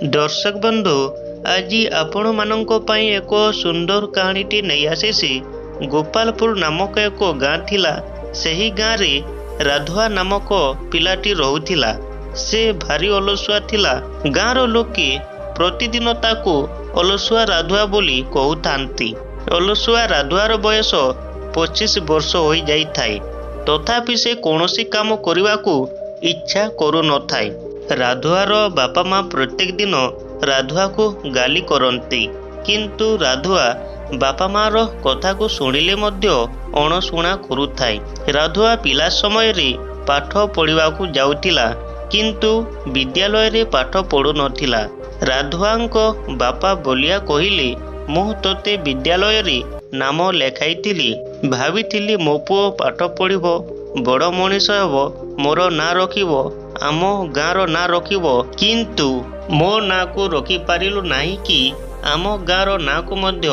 दर्शक बंधु आज आपण मानक एक सुंदर कहानीटी नहीं आसीसी। गोपालपुर नामक एक गाँ थिला। सही गाँ रे राधुआ नामक पिलाटी रहुथिला। से भारी अलसुआ थिला। गाँर लोके प्रतिदिन ताकू अलसुआ राधुआ बोली कहूथांती। अलसुआ राधुआर बयस 25 वर्ष हो जाई थाए, तथापि से कौनसी काम करने इच्छा करू न थाए। राधुआर बापा माँ प्रत्येक दिन राधुआ को गाली करती, किंतु राधुआ बापा माँ रो कथा को शुणिले मध्य अणशुणा करुथाए। राधुआ पिला समय रे पाठ पढ़िबा को जाउथिला, किंतु विद्यालय रे पाठ पढ़ु नथिला। राधुआंक बापा बोलिया कहिले, मु तोते विद्यालय रे नाम लेखाइतिली, भावितिली मो पुओ पाठ पढ़िबो, बड़ मनीष हेबो, मोर ना रखिबो, आम गाँर ना रखिबो, किंतु मो ना को रखी पारिलु नाही कि आम गाँर ना को मध्य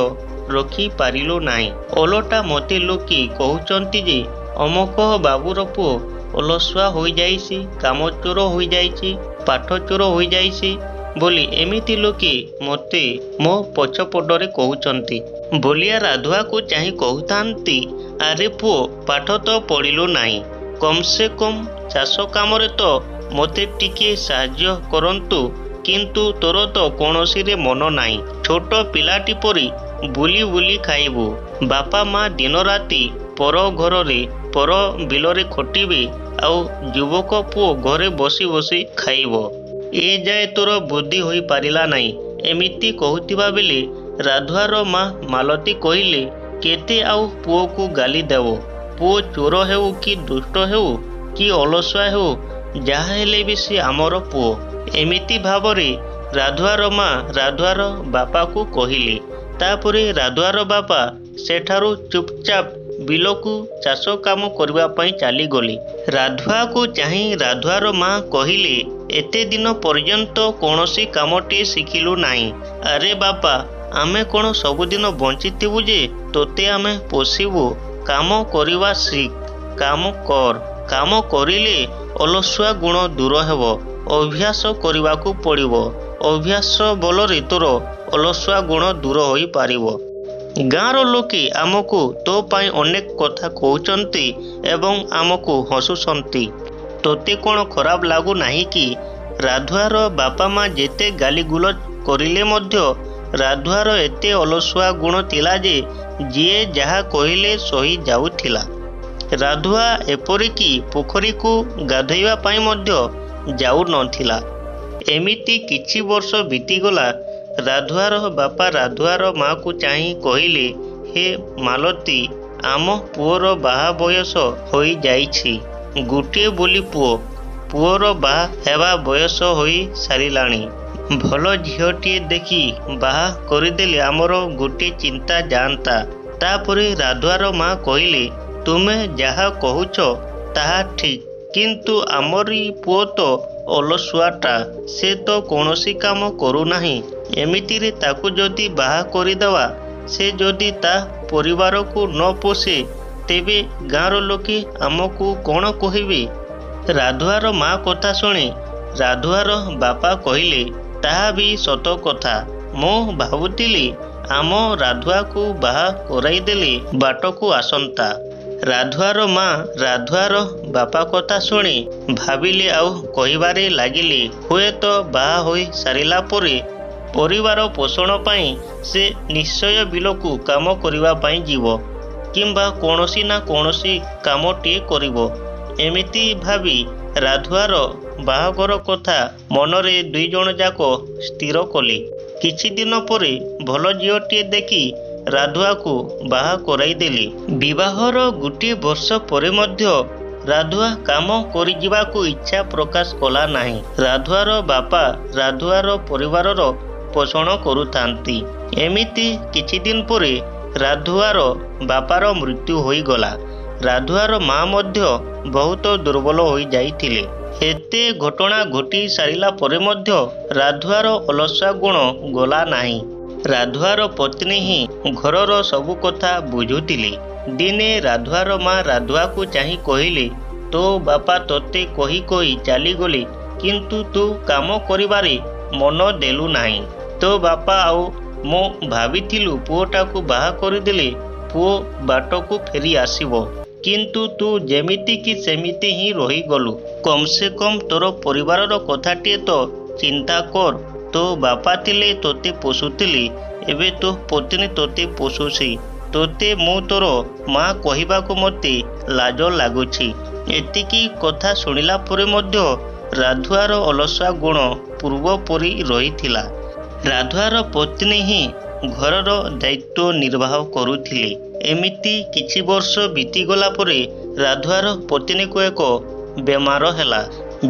रखी पारिलु नाही। ओलटा मते लोके कहउचंती जे अमक बाबूर पुओ अलसुआ हो जाइसी, काम चोर हो जाइसी, पाठ चोर हो जाइसी बोली एमिति लोके मते मो पछपटरे कहउचंती। बोलिया राधुआ को चाही कहउतांती, अरे पुओ पाठ तो पढ़िलु नाही, कम से कम चाष काम रे तो मते टिके साहाय्य करंतु, किंतु तोर तो कौनसी रे मन नाही। छोट पिलाटी परी बुली बुली खाइबू। बापा माँ दिन राति पर घर रे पर बिल रे खटिबे, आउ युवक पुओ घरे बसी बसी खाइबो। ए जाए तोर बुद्धि होई पारिला नाही। एमिति कहूतिबा बेले राधुआर माँ मालती कहिले, केते आउ पुओ को गाली देवो। पुओ चोर हेउ कि दुष्ट हेउ कि अलसुआ हेउ, जहा हेले भी से आमर पुओ। एमिति भावरे राधुआर माँ राधुआर बापा को कहिले। तापरे राधुआर बापा सेठारु चुपचाप बिलकू चाष काम करबा पई चली गले। राधुआ को चाही राधुआर माँ कहिले, एते दिन पर्यंत कौनसी कामटे शिखिलु नाही। अरे बापा, आमे कोन सबुदिन बंचिथिबु जे तोते आमे पोषिबु। काम करिवा शिख, काम कर। काम करिले अलसुआ गुण दूर हेबो। अभ्यास करिवाकू पड़िबो। अभ्यास बलरे तोर अलसुआ गुण दूर होई पारिबो। गाँर लोके आमको तो पाई अनेक कथा कहउचंती एवं आमको हसुसंती। तोते कोन खराब लागू नाही कि राधुआर बापा माँ जेते गाली गुलज करिले मध्य राधुआर एते अलसुआ गुण थिला जे जिए जहा कहिले सही जाउथिला। राधुआ एपरिकी पोखरी को गाधोइबा पाई मध्य जाउ नथिला। एमिति किछि वर्ष बीतीगला। राधुआर बापा राधुआर माँ को चाही कहिले, हे मालती, आम पुओर बाहा बयस होई जाइछि। गुटे बोली पुओ, पुओर बाहा हेबा बयस होई सारिलाणी। भल झीलटीए देखी बाहा करदेले आमर गोटे चिंता जानता। तापरे राधुआर माँ कहिले, तुमे जहा कहूच ताहा ठीक, किंतु आमरी पुओ तो अलसुआटा, से तो कौनसी काम करू नाही। एमितिरे ताकू जदि बाहा करिदेवा, से जदि ता परिवार को न पोषे, तेबे गाँर लोके आमको कौन कहिबे। राधुआर माँ कथा शुणी राधुआर बापा कहिले, ताहा भी सत कथा। मो भाबुतिली आम राधुआ को बाहा कराइदेले बाट को आसंता। राधुआर माँ राधुआर बापा कथा शुणी भाविले आउ कहिबारे लागिले, हुए तो बाहा होई सारिला परे परिवार पोषण पाई से निश्चय बिलकू काम करिबा पाई जीवो, किंबा कौनसी ना कौनसी कामटे करिवो। एमिति भावी राधुआर बाहाघर कथा मनरे दुई जण जाक स्थिर कले। किछि दिन परे भल झीलटीए देखी राधुआ को बाहा कराइदेले। विवाहर गोटे वर्ष परे मध्य राधुआ काम करि जिबाकू इच्छा प्रकाश कला नाही। राधुआर बापा राधुआर परिवारर पोषण करुथांती। एमिति किछि दिन परे राधुआर बापार मृत्यु होई गला। राधुआर माँ मध्य बहुत दुर्बल होई जाइथिले। एते घटना घटी सारिला परे मध्य राधुआर अलसुआ गुण गला नाही। राधुआर पत्नी ही घरर सबु कथा बुझुतिले। दिने राधुआर माँ राधुआ को चाही कहिले, तो बापा तोते कही कही चली गले, किंतु तू काम करिबारे ମନ ଦେଲୁ ନାହିଁ। ତୋ ବାପା ଆଉ ମୁଁ ଭାବିଥିଲୁ ପୁଅଟାକୁ ବାହା କରିଦେଲେ ପୁଅ ବାଟକୁ ଫେରି ଆସିବ, କିନ୍ତୁ ତୁ ଯେମିତିକି ସେମିତି ହିଁ ରହିଗଲୁ। କମ୍ ସେ କମ୍ ତୋର ପରିବାରର କଥାଟିଏ ତ ଚିନ୍ତା କର। ତୋ ବାପା ଥିଲେ ତୋତେ ପୋଷୁଥିଲେ, ଏବେ ତୋ ପତ୍ନୀ ତୋତେ ପୋଷୁଛି। ତୋତେ ମୁଁ ତୋର ମା କହିବାକୁ ମୋତେ ଲାଜ ଲାଗୁଛି। ଏତିକି କଥା ଶୁଣିଲା ପରେ ମଧ୍ୟ ରାଧୁଆର ଅଳସୁଆ ଗୁଣ ପୂର୍ବ ପରି ରହିଥିଲା। ରାଧୁଆର ପତ୍ନୀ ହିଁ ଘରର ଦାୟିତ୍ୱ ନିର୍ବାହ କରୁଥିଲେ। ଏମିତି କିଛି ବର୍ଷ ବିତିଗଲା ପରେ ରାଧୁଆର ପତ୍ନୀକୁ ଏକ ବେମାର ହେଲା।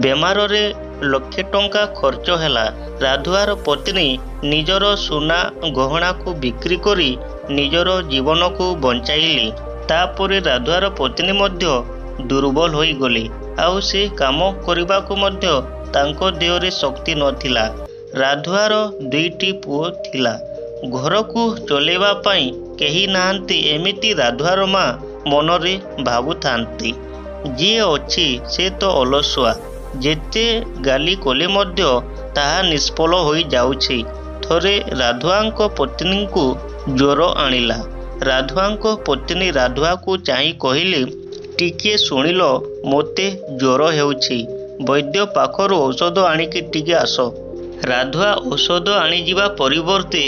ବେମାରରେ ଲକ୍ଷେ ଟଙ୍କା ଖର୍ଚ୍ଚ ହେଲା। ରାଧୁଆର ପତ୍ନୀ ନିଜର ସୁନା ଗହଣାକୁ ବିକ୍ରି କରି ନିଜର ଜୀବନକୁ ବଞ୍ଚାଇଲେ। ତାପରେ ରାଧୁଆର ପତ୍ନୀ ମଧ୍ୟ ଦୁର୍ବଳ ହୋଇଗଲେ, ଆଉ ସେ କାମ କରିବାକୁ ମଧ୍ୟ ତାଙ୍କ ଦେହରେ ଶକ୍ତି ନଥିଲା। ରାଧୁଆର 2ଟି ପୁଅ ଥିଲା। ଘରକୁ ଚଲେଇବା ପାଇଁ କେହି ନାହାନ୍ତି ଏମିତି ରାଧୁଆର ମା ମନରେ ଭାବୁଥାନ୍ତି। ଯିଏ ଅଛି ସେ ତ ଅଳସୁଆ, ଯେତେ ଗାଲି କଲେ ମଧ୍ୟ ତାହା ନିଷ୍ଫଳ ହୋଇଯାଉଛି। ଥରେ ରାଧୁଆଙ୍କ ପତ୍ନୀଙ୍କୁ ଜ୍ୱର ଆଣିଲା। ରାଧୁଆଙ୍କ ପତ୍ନୀ ରାଧୁଆକୁ ଚାହିଁ କହିଲେ, ଟିକିଏ ଶୁଣିଲ, ମୋତେ ଜ୍ୱର ହେଉଛି, ବୈଦ୍ୟ ପାଖରୁ ଔଷଧ ଆଣିକି ଟିକେ ଆସ। ରାଧୁଆ ଔଷଧ ଆଣିଯିବା ପରିବର୍ତ୍ତେ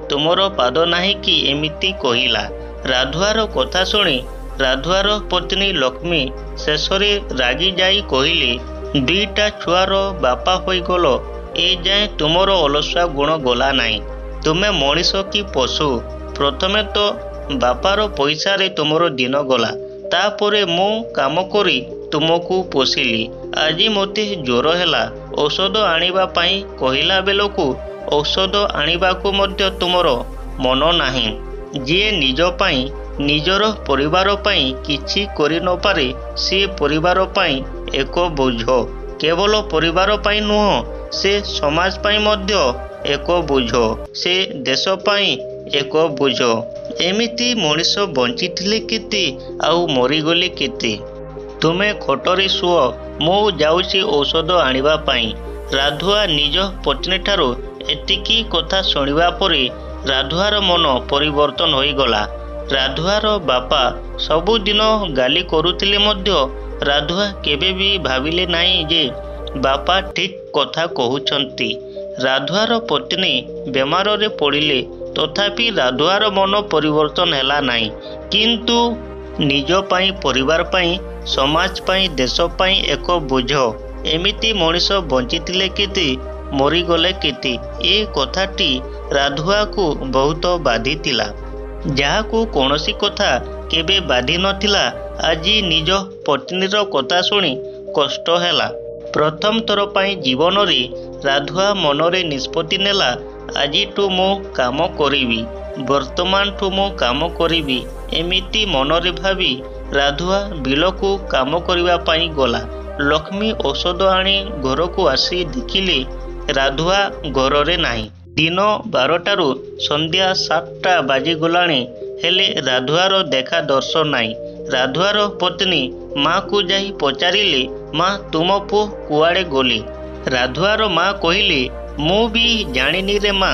ତୁମର ପାଦ ନାହିଁ କି ଏମିତି କହିଲା। ରାଧୁଆର କଥା ଶୁଣି ରାଧୁଆର ପତ୍ନୀ ଲକ୍ଷ୍ମୀ ଶେଷରେ ରାଗି ଯାଇ କହିଲେ, 2ଟା ଛୁଆର ବାପା ହୋଇଗଲ, ଏ ଯାଏଁ ତୁମର ଅଳସୁଆ ଗୁଣ ଗଲା ନାହିଁ। ତୁମେ ମଣିଷ କି ପଶୁ? ପ୍ରଥମେ ତ ବାପାର ପଇସାରେ ତୁମର ଦିନ ଗଲା, ତାପରେ ମୁଁ କାମ କରି ତୁମକୁ ପୋଷିଲି। ଆଜି ମୋତେ ଜ୍ୱର ହେଲା, ଔଷଧ ଆଣିବା ପାଇଁ କହିଲା ବେଳକୁ ଔଷଧ ଆଣିବାକୁ ମଧ୍ୟ ତୁମର ମନ ନାହିଁ। ଯିଏ ନିଜ ପାଇଁ ନିଜର ପରିବାର ପାଇଁ କିଛି କରି ନପାରେ ସେ ପରିବାର ପାଇଁ ଏକ ବୋଝ। କେବଳ ପରିବାର ପାଇଁ ନୁହଁ, ସେ ସମାଜ ପାଇଁ ମଧ୍ୟ ଏକ ବୋଝ, ସେ ଦେଶ ପାଇଁ ଏକ ବୋଝ। ଏମିତି ମଣିଷ ବଞ୍ଚିଥିଲେ କେତେ ଆଉ ମରିଗଲେ କେତେ। ତୁମେ ଖଟରେ ଶୁଅ, ମୁଁ ଯାଉଛି ଔଷଧ ଆଣିବା ପାଇଁ। ରାଧୁଆ ନିଜ ପତ୍ନୀଠାରୁ ଏତିକି କଥା ଶୁଣିବା ପରେ ରାଧୁଆର ମନ ପରିବର୍ତ୍ତନ ହୋଇଗଲା। ରାଧୁଆର ବାପା ସବୁଦିନ ଗାଲି କରୁଥିଲେ ମଧ୍ୟ ରାଧୁଆ କେବେ ବି ଭାବିଲେ ନାହିଁ ଯେ ବାପା ଠିକ୍ କଥା କହୁଛନ୍ତି। ରାଧୁଆର ପତ୍ନୀ ବେମାରରେ ପଡ଼ିଲେ, ତଥାପି ରାଧୁଆର ମନ ପରିବର୍ତ୍ତନ ହେଲା ନାହିଁ। କିନ୍ତୁ ନିଜ ପାଇଁ, ପରିବାର ପାଇଁ, ସମାଜ ପାଇଁ, ଦେଶ ପାଇଁ ଏକ ବୋଝ। ଏମିତି ମଣିଷ ବଞ୍ଚିଥିଲେ କେତେ, ମରିଗଲେ କେତେ, ଏ କଥାଟି ରାଧୁଆକୁ ବହୁତ ବାଧିଥିଲା। ଯାହାକୁ କୌଣସି କଥା କେବେ ବାଧି ନଥିଲା, ଆଜି ନିଜ ପତ୍ନୀର କଥା ଶୁଣି କଷ୍ଟ ହେଲା। ପ୍ରଥମ ଥର ପାଇଁ ଜୀବନରେ ରାଧୁଆ ମନରେ ନିଷ୍ପତ୍ତି ନେଲା, ଆଜିଠୁ ମୁଁ କାମ କରିବି, ବର୍ତ୍ତମାନଠୁ ମୁଁ କାମ କରିବି। ଏମିତି ମନରେ ଭାବି ରାଧୁଆ ବିଲକୁ କାମ କରିବା ପାଇଁ ଗଲା। ଲକ୍ଷ୍ମୀ ଔଷଧ ଆଣି ଘରକୁ ଆସି ଦେଖିଲେ ରାଧୁଆ ଘରରେ ନାହିଁ। ଦିନ 12ଟାରୁ ସନ୍ଧ୍ୟା 7ଟା ବାଜିଗଲାଣି, ହେଲେ ରାଧୁଆର ଦେଖା ଦର୍ଶନ ନାହିଁ। ରାଧୁଆର ପତ୍ନୀ ମାକୁ ଯାଇ ପଚାରିଲେ, ମା, ତୁମ ପୁଅ କୁଆଡ଼େ ଗଲେ? ରାଧୁଆର ମା କହିଲେ, ମୁଁ ବି ଜାଣିନି ରେ ମା,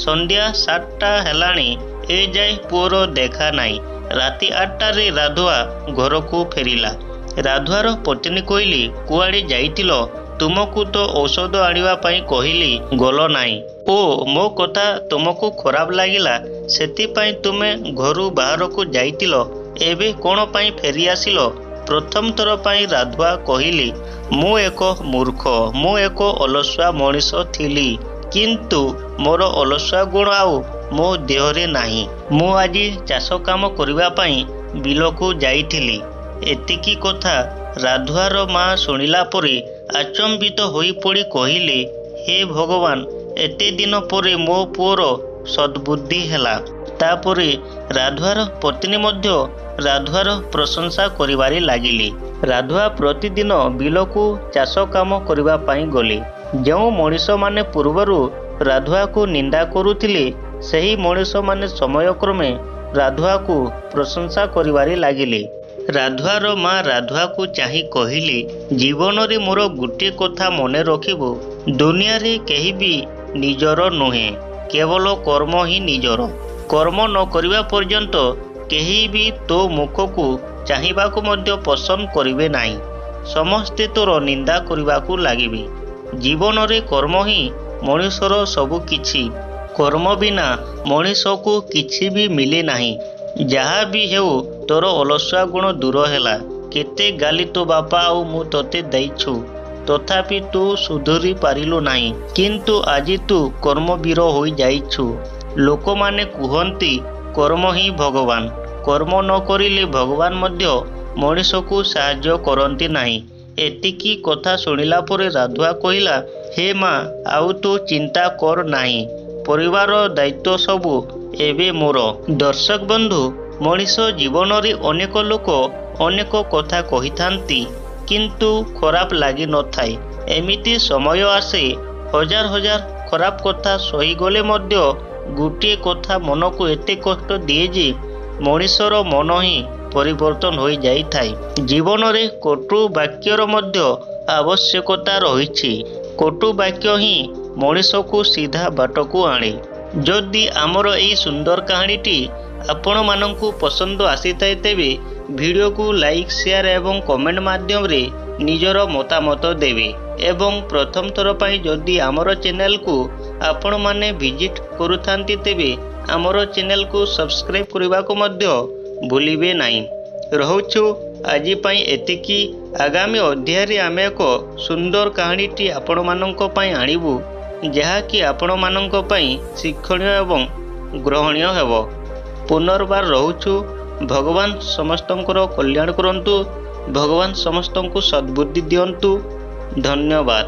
ସନ୍ଧ୍ୟା 7ଟା ହେଲାଣି, ଏ ଯାଏ ପୁଅର ଦେଖା ନାହିଁ। ରାତି 8ଟାରେ ରାଧୁଆ ଘରକୁ ଫେରିଲା। ରାଧୁଆର ପତ୍ନୀ କହିଲେ, କୁଆଡ଼େ ଯାଇଥିଲ? ତୁମକୁ ତ ଔଷଧ ଆଣିବା ପାଇଁ କହିଲି, ଗଲ ନାହିଁ। ଓ, ମୋ କଥା ତୁମକୁ ଖରାପ ଲାଗିଲା, ସେଥିପାଇଁ ତୁମେ ଘରୁ ବାହାରକୁ ଯାଇଥିଲ, ଏବେ କ'ଣ ପାଇଁ ଫେରି ଆସିଲ? ପ୍ରଥମ ଥର ପାଇଁ ରାଧୁଆ କହିଲେ, ମୁଁ ଏକ ମୂର୍ଖ, ମୁଁ ଏକ ଅଳସୁଆ ମଣିଷ ଥିଲି, କିନ୍ତୁ ମୋର ଅଳସୁଆ ଗୁଣ ଆଉ ମୋ ଦେହରେ ନାହିଁ। ମୁଁ ଆଜି ଚାଷ କାମ କରିବା ପାଇଁ ବିଲକୁ ଯାଇଥିଲି। ଏତିକି କଥା ରାଧୁଆର ମା ଶୁଣିଲା ପରେ ଆଚମ୍ବିତ ହୋଇପଡ଼ି କହିଲେ, ହେ ଭଗବାନ, ଏତେ ଦିନ ପରେ ମୋ ପୁଅର ସଦ୍ବୁଦ୍ଧି ହେଲା। ତାପରେ ରାଧୁଆର ପତ୍ନୀ ମଧ୍ୟ ରାଧୁଆର ପ୍ରଶଂସା କରିବାରେ ଲାଗିଲେ। ରାଧୁଆ ପ୍ରତିଦିନ ବିଲକୁ ଚାଷ କାମ କରିବା ପାଇଁ ଗଲେ। ଯେଉଁ ମଣିଷମାନେ ପୂର୍ବରୁ ରାଧୁଆକୁ ନିନ୍ଦା କରୁଥିଲେ, ସେହି ମଣିଷମାନେ ସମୟକ୍ରମେ ରାଧୁଆକୁ ପ୍ରଶଂସା କରିବାରେ ଲାଗିଲେ। ରାଧୁଆର ମା ରାଧୁଆକୁ ଚାହିଁ କହିଲେ, ଜୀବନରେ ମୋର ଗୋଟିଏ କଥା ମନେ ରଖିବୁ, ଦୁନିଆରେ କେହି ବି ନିଜର ନୁହେଁ, କେବଳ କର୍ମ ହିଁ ନିଜର। କର୍ମ ନ କରିବା ପର୍ଯ୍ୟନ୍ତ କେହି ବି ତୋ ମୁଖକୁ ଚାହିଁବାକୁ ମଧ୍ୟ ପସନ୍ଦ କରିବେ ନାହିଁ। ସମସ୍ତେ ତୋର ନିନ୍ଦା କରିବାକୁ ଲାଗିବେ। ଜୀବନରେ କର୍ମ ହିଁ ମଣିଷର ସବୁ କିଛି। କର୍ମ ବିନା ମଣିଷକୁ କିଛି ବି ମିଳେ ନାହିଁ। ଯାହା ବି ହେଉ ତୋର ଅଳସୁଆ ଗୁଣ ଦୂର ହେଲା। କେତେ ଗାଲି ତୋ ବାପା ଆଉ ମୁଁ ତୋତେ ଦେଇଛୁ, ତଥାପି ତୁ ସୁଧୁରି ପାରିଲୁ ନାହିଁ। କିନ୍ତୁ ଆଜି ତୁ କର୍ମବୀର ହୋଇଯାଇଛୁ। ଲୋକମାନେ କୁହନ୍ତି କର୍ମ ହିଁ ଭଗବାନ। କର୍ମ ନ କରିଲେ ଭଗବାନ ମଧ୍ୟ ମଣିଷକୁ ସାହାଯ୍ୟ କରନ୍ତି ନାହିଁ। ଏତିକି କଥା ଶୁଣିଲା ପରେ ରାଧୁଆ କହିଲା, ହେ ମା, ଆଉ ତୁ ଚିନ୍ତା କର ନାହିଁ। ପରିବାର ଦାୟିତ୍ୱ ସବୁ ଏବେ ମୋର। ଦର୍ଶକ ବନ୍ଧୁ, ମଣିଷ ଜୀବନରେ ଅନେକ ଲୋକ ଅନେକ କଥା କହିଥାନ୍ତି, କିନ୍ତୁ ଖରାପ ଲାଗିନଥାଏ। ଏମିତି ସମୟ ଆସେ ହଜାର ହଜାର ଖରାପ କଥା ସହିଗଲେ ମଧ୍ୟ ଗୋଟିଏ କଥା ମନକୁ ଏତେ କଷ୍ଟ ଦିଏ ଯେ ମଣିଷର ମନ ହିଁ ପରିବର୍ତ୍ତନ ହୋଇଯାଇଥାଏ। ଜୀବନରେ କଟୁ ବାକ୍ୟର ମଧ୍ୟ ଆବଶ୍ୟକତା ରହିଛି। କଟୁ ବାକ୍ୟ ହିଁ ମଣିଷକୁ ସିଧା ବାଟକୁ ଆଣେ। ଯଦି ଆମର ଏହି ସୁନ୍ଦର କାହାଣୀଟି ଆପଣମାନଙ୍କୁ ପସନ୍ଦ ଆସିଥାଏ, ତେବେ ଭିଡ଼ିଓକୁ ଲାଇକ୍, ସେୟାର ଏବଂ କମେଣ୍ଟ ମାଧ୍ୟମରେ ନିଜର ମତାମତ ଦେବେ। ଏବଂ ପ୍ରଥମ ଥର ପାଇଁ ଯଦି ଆମର ଚ୍ୟାନେଲକୁ ଆପଣମାନେ ଭିଜିଟ୍ କରୁଥାନ୍ତି, ତେବେ ଆମର ଚ୍ୟାନେଲକୁ ସବସ୍କ୍ରାଇବ୍ କରିବାକୁ ମଧ୍ୟ ଭୁଲିବେ ନାହିଁ। ରହୁଛୁ ଆଜି ପାଇଁ ଏତିକି। ଆଗାମୀ ଅଧ୍ୟାୟରେ ଆମେ ଏକ ସୁନ୍ଦର କାହାଣୀଟି ଆପଣମାନଙ୍କ ପାଇଁ ଆଣିବୁ, ଯାହାକି ଆପଣମାନଙ୍କ ପାଇଁ ଶିକ୍ଷଣୀୟ ଏବଂ ଗ୍ରହଣୀୟ ହେବ। ପୁନର୍ବାର ରହୁଛୁ। ଭଗବାନ ସମସ୍ତଙ୍କର କଲ୍ୟାଣ କରନ୍ତୁ। ଭଗବାନ ସମସ୍ତଙ୍କୁ ସଦ୍ବୁଦ୍ଧି ଦିଅନ୍ତୁ। ଧନ୍ୟବାଦ।